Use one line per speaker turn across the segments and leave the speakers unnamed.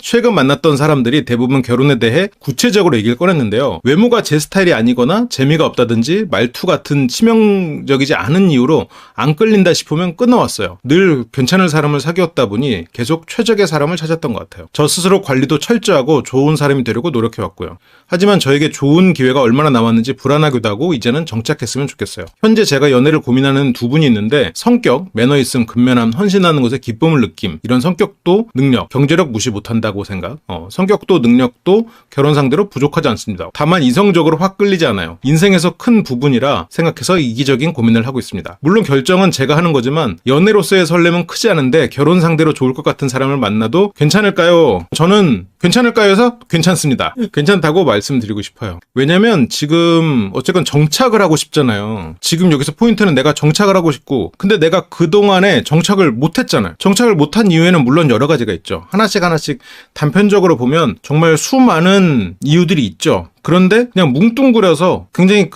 최근 만났던 사람들이 대부분 결혼에 대해 구체적으로 얘기를 꺼냈는데요. 외모가 제 스타일이 아니거나 재미가 없다든지 말투 같은 치명적이지 않은 이유로 안 끌린다 싶으면 끊어왔어요. 늘 괜찮을 사람을 사귀었다 보니 계속 최적의 사람을 찾았던 것 같아요. 저 스스로 관리도 철저하고 좋은 사람이 되려고 노력해왔고요. 하지만 저에게 좋은 기회가 얼마나 남았는지 불안하기도 하고 이제는 정착했으면 좋겠어요. 현재 제가 연애를 고민하는 두 분이 있는데 성격, 매너있음, 근면함, 헌신하는 것에 기쁨을 느낌, 이런 성격도 능력, 경제력 무시 못한다고 생각, 성격도 능력도 결혼 상대로 부족하지 않습니다. 다만 이성적으로 확 끌리지 않아요. 인생에서 큰 부분이라 생각해서 이기적인 고민을 하고 있습니다. 물론 결정은 제가 하는 거지만 연애로서의 설렘은 크지 않은데 결혼 상대로 좋을 것 같은 사람을 만나도 괜찮을까요? 저는 괜찮을까요? 해서 괜찮습니다. 괜찮다고 말씀드리고 싶어요. 왜냐면 지금 어쨌건 정착을 하고 싶잖아요. 지금 여기서 포인트는 내가 정착을 하고 싶고, 근데 내가 그동안에 정착을 못했잖아요. 정착을 못한 이유에는 물론 여러 가지가 있죠. 하나씩 단편적으로 보면 정말 수많은 이유들이 있죠. 그런데 그냥 뭉뚱그려서 굉장히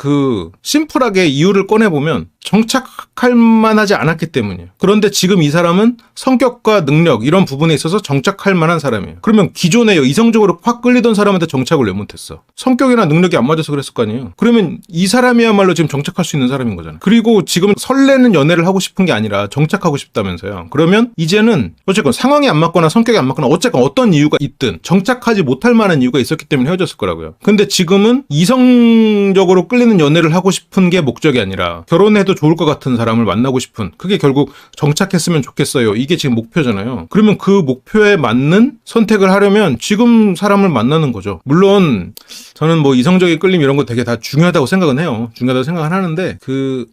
심플하게 이유를 꺼내보면 정착할 만하지 않았기 때문이에요. 그런데 지금 이 사람은 성격과 능력 이런 부분에 있어서 정착할 만한 사람이에요. 그러면 기존에 이성적으로 확 끌리던 사람한테 정착을 왜 못했어? 성격이나 능력이 안 맞아서 그랬을 거 아니에요. 그러면 이 사람이야말로 지금 정착할 수 있는 사람인 거잖아요. 그리고 지금 설레는 연애를 하고 싶은 게 아니라 정착하고 싶다면서요. 그러면 이제는 어쨌건 상황이 안 맞거나 성격이 안 맞거나 어쨌건 어떤 이유가 있든 정착하지 못할 만한 이유가 있었기 때문에 헤어졌을 거라고요. 근데 지금은 이성적으로 끌리는 연애를 하고 싶은 게 목적이 아니라 결혼해도 좋을 것 같은 사람을 만나고 싶은, 그게 결국 정착했으면 좋겠어요. 이게 지금 목표잖아요. 그러면 그 목표에 맞는 선택을 하려면 지금 사람을 만나는 거죠. 물론 저는 뭐 이성적인 끌림 이런 거 되게 다 중요하다고 생각은 해요. 중요하다고 생각은 하는데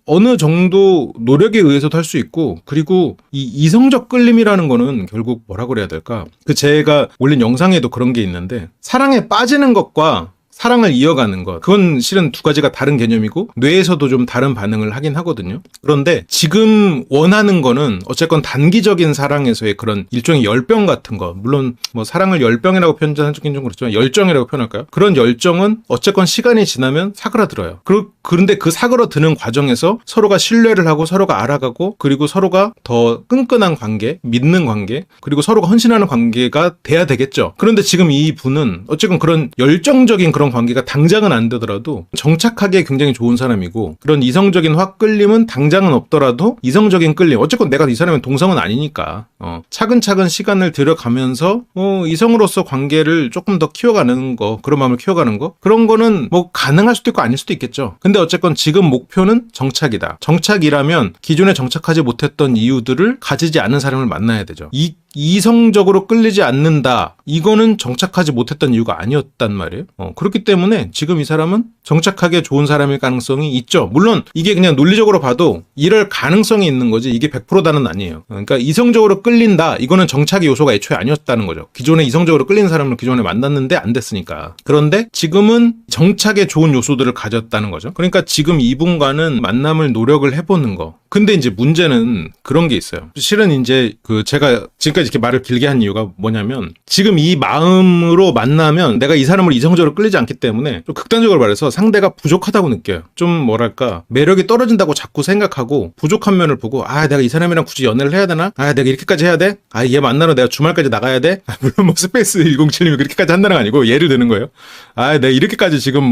어느 정도 노력에 의해서도 할 수 있고, 그리고 이 이성적 끌림이라는 거는 결국 뭐라고 그래야 될까? 제가 올린 영상에도 그런 게 있는데, 사랑에 빠지는 것과 사랑을 이어가는 것, 그건 실은 두 가지가 다른 개념이고 뇌에서도 좀 다른 반응을 하긴 하거든요. 그런데 지금 원하는 거는 어쨌건 단기적인 사랑에서의 그런 일종의 열병 같은 거, 물론 뭐 사랑을 열병이라고 표현하긴 좀 그렇지만 열정이라고 표현할까요? 그런 열정은 어쨌건 시간이 지나면 사그라들어요. 그런데 그 사그라드는 과정에서 서로가 신뢰를 하고 서로가 알아가고, 그리고 서로가 더 끈끈한 관계, 믿는 관계, 그리고 서로가 헌신하는 관계가 돼야 되겠죠. 그런데 지금 이 분은 어쨌건 그런 열정적인 그런 관계가 당장은 안 되더라도 정착하기에 굉장히 좋은 사람이고, 그런 이성적인 확 끌림은 당장은 없더라도 이성적인 끌림, 어쨌건 내가 이 사람의 동성은 아니니까 차근차근 시간을 들여가면서 이성으로서 관계를 조금 더 키워가는 거, 그런 마음을 키워가는 거, 그런 거는 뭐 가능할 수도 있고 아닐 수도 있겠죠. 근데 어쨌건 지금 목표는 정착이다. 정착이라면 기존에 정착하지 못했던 이유들을 가지지 않은 사람을 만나야 되죠. 이성적으로 끌리지 않는다, 이거는 정착하지 못했던 이유가 아니었단 말이에요. 그렇기 때문에 지금 이 사람은 정착하기에 좋은 사람일 가능성이 있죠. 물론 이게 그냥 논리적으로 봐도 이럴 가능성이 있는 거지 이게 100%다는 아니에요. 그러니까 이성적으로 끌린다, 이거는 정착의 요소가 애초에 아니었다는 거죠. 기존에 이성적으로 끌리는 사람을 기존에 만났는데 안 됐으니까. 그런데 지금은 정착에 좋은 요소들을 가졌다는 거죠. 그러니까 지금 이분과는 만남을 노력을 해보는 거. 근데 이제 문제는 그런 게 있어요. 실은 이제 제가 지금까지 이렇게 말을 길게 한 이유가 뭐냐면, 지금 이 마음으로 만나면 내가 이 사람을 이성적으로 끌리지 않기 때문에 좀 극단적으로 말해서 상대가 부족하다고 느껴요. 좀 뭐랄까, 매력이 떨어진다고 자꾸 생각하고 부족한 면을 보고, 내가 이 사람이랑 굳이 연애를 해야 되나? 내가 이렇게까지 해야 돼? 얘 만나러 내가 주말까지 나가야 돼? 물론 뭐 스페이스 107님이 그렇게까지 한다는 거 아니고 예를 드는 거예요. 내가 이렇게까지 지금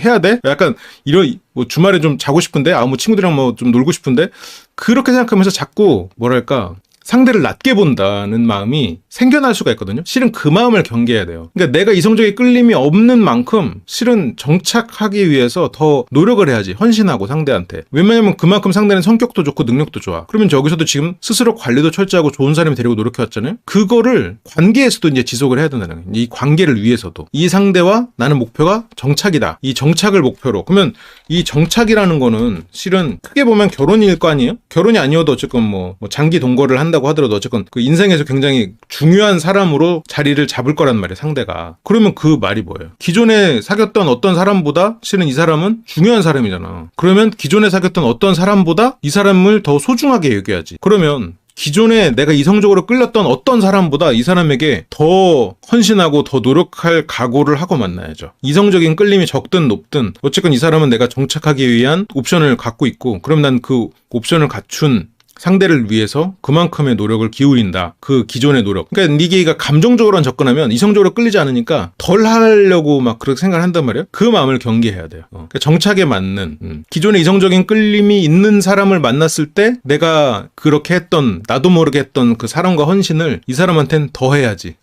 해야 돼? 약간 이런, 주말에 좀 자고 싶은데, 뭐 친구들이랑 좀 놀고 싶은데, 그렇게 생각하면서 자꾸 뭐랄까, 상대를 낮게 본다는 마음이 생겨날 수가 있거든요. 실은 그 마음을 경계해야 돼요. 그러니까 내가 이성적인 끌림이 없는 만큼 실은 정착하기 위해서 더 노력을 해야지, 헌신하고 상대한테. 왜냐면 그만큼 상대는 성격도 좋고 능력도 좋아. 그러면 저기서도 지금 스스로 관리도 철저하고 좋은 사람이 되려고 노력해왔잖아요. 그거를 관계에서도 이제 지속을 해야 된다는 거예요. 이 관계를 위해서도. 이 상대와 나는 목표가 정착이다. 이 정착을 목표로. 그러면 이 정착이라는 거는 실은 크게 보면 결혼일 거 아니에요? 결혼이 아니어도 어쨌건 뭐 장기 동거를 한다고 하더라도 어쨌건 그 인생에서 굉장히 중요한 사람으로 자리를 잡을 거란 말이에요, 상대가. 그러면 그 말이 뭐예요? 기존에 사귀었던 어떤 사람보다 실은 이 사람은 중요한 사람이잖아. 그러면 기존에 사귀었던 어떤 사람보다 이 사람을 더 소중하게 여겨야지. 그러면 기존에 내가 이성적으로 끌렸던 어떤 사람보다 이 사람에게 더 헌신하고 더 노력할 각오를 하고 만나야죠. 이성적인 끌림이 적든 높든 어쨌건 이 사람은 내가 정착하기 위한 옵션을 갖고 있고, 그럼 난 그 옵션을 갖춘 상대를 위해서 그만큼의 노력을 기울인다. 그 기존의 노력. 그러니까 니게이가 감정적으로만 접근하면 이성적으로 끌리지 않으니까 덜 하려고 막 그렇게 생각을 한단 말이에요. 그 마음을 경계해야 돼요. 그러니까 정착에 맞는 기존의 이성적인 끌림이 있는 사람을 만났을 때 내가 그렇게 했던 나도 모르게 했던 그 사랑과 헌신을 이 사람한테는 더 해야지.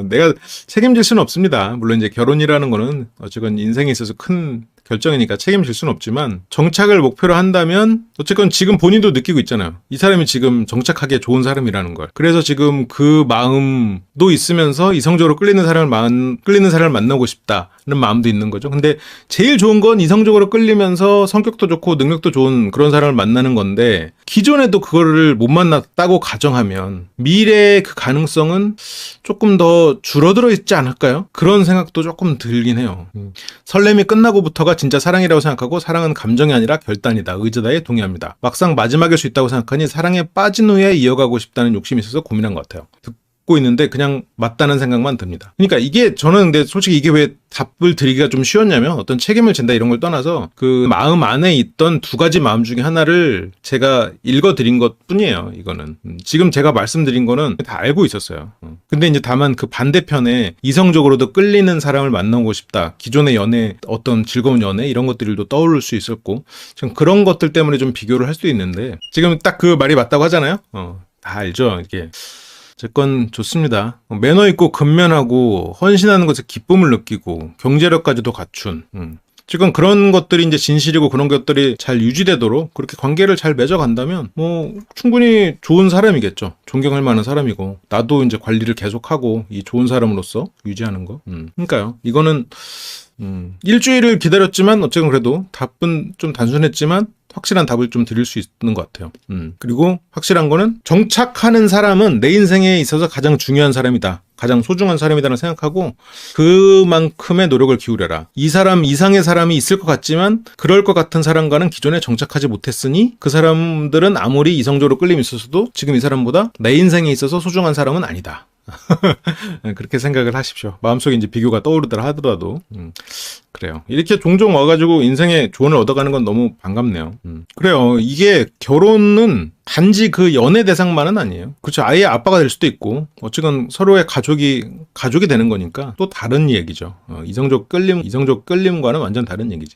내가 책임질 수는 없습니다. 물론 이제 결혼이라는 거는 어쨌건 인생에 있어서 큰 결정이니까 책임질 수는 없지만 정착을 목표로 한다면 어쨌건 지금 본인도 느끼고 있잖아요. 이 사람이 지금 정착하기에 좋은 사람이라는 걸. 그래서 지금 그 마음도 있으면서 이성적으로 끌리는 사람을 만나고 싶다는 마음도 있는 거죠. 근데 제일 좋은 건 이성적으로 끌리면서 성격도 좋고 능력도 좋은 그런 사람을 만나는 건데 기존에도 그거를 못 만났다고 가정하면 미래의 그 가능성은 조금 더 줄어들어 있지 않을까요? 그런 생각도 조금 들긴 해요. 설렘이 끝나고부터가 진짜 사랑이라고 생각하고 사랑은 감정이 아니라 결단이다. 의지다에 동의합니다. 막상 마지막일 수 있다고 생각하니 사랑에 빠진 후에 이어가고 싶다는 욕심이 있어서 고민한 것 같아요. 듣고 있는데 그냥 맞다는 생각만 듭니다. 그러니까 이게 저는 근데 솔직히 이게 왜 답을 드리기가 좀 쉬웠냐면 어떤 책임을 진다 이런 걸 떠나서 그 마음 안에 있던 두 가지 마음 중에 하나를 제가 읽어드린 것 뿐이에요. 이거는 지금 제가 말씀드린 거는 다 알고 있었어요. 근데 이제 다만 그 반대편에 이성적으로도 끌리는 사람을 만나고 싶다. 기존의 연애 어떤 즐거운 연애 이런 것들도 떠오를 수 있었고 지금 그런 것들 때문에 좀 비교를 할 수도 있는데 지금 딱 그 말이 맞다고 하잖아요. 다 알죠. 이게 어쨌건 좋습니다. 매너 있고 근면하고 헌신하는 것에 기쁨을 느끼고 경제력까지도 갖춘 지금 그런 것들이 이제 진실이고 그런 것들이 잘 유지되도록 그렇게 관계를 잘 맺어간다면 뭐 충분히 좋은 사람이겠죠. 존경할 만한 사람이고 나도 이제 관리를 계속하고 이 좋은 사람으로서 유지하는 거. 그러니까요. 이거는 일주일을 기다렸지만 어쨌든 그래도 답은 좀 단순했지만 확실한 답을 좀 드릴 수 있는 것 같아요. 그리고 확실한 거는 정착하는 사람은 내 인생에 있어서 가장 중요한 사람이다. 가장 소중한 사람이라는 생각하고 그만큼의 노력을 기울여라. 이 사람 이상의 사람이 있을 것 같지만 그럴 것 같은 사람과는 기존에 정착하지 못했으니 그 사람들은 아무리 이성적으로 끌림이 있었어도 지금 이 사람보다 내 인생에 있어서 소중한 사람은 아니다. 그렇게 생각을 하십시오. 마음속에 이제 비교가 떠오르더라 하더라도 그래요. 이렇게 종종 와가지고 인생의 조언을 얻어가는 건 너무 반갑네요. 그래요. 이게 결혼은 단지 그 연애 대상만은 아니에요. 그렇죠. 아이의 아빠가 될 수도 있고 어쨌든 서로의 가족이 되는 거니까 또 다른 얘기죠. 이성적 끌림과는 완전 다른 얘기지.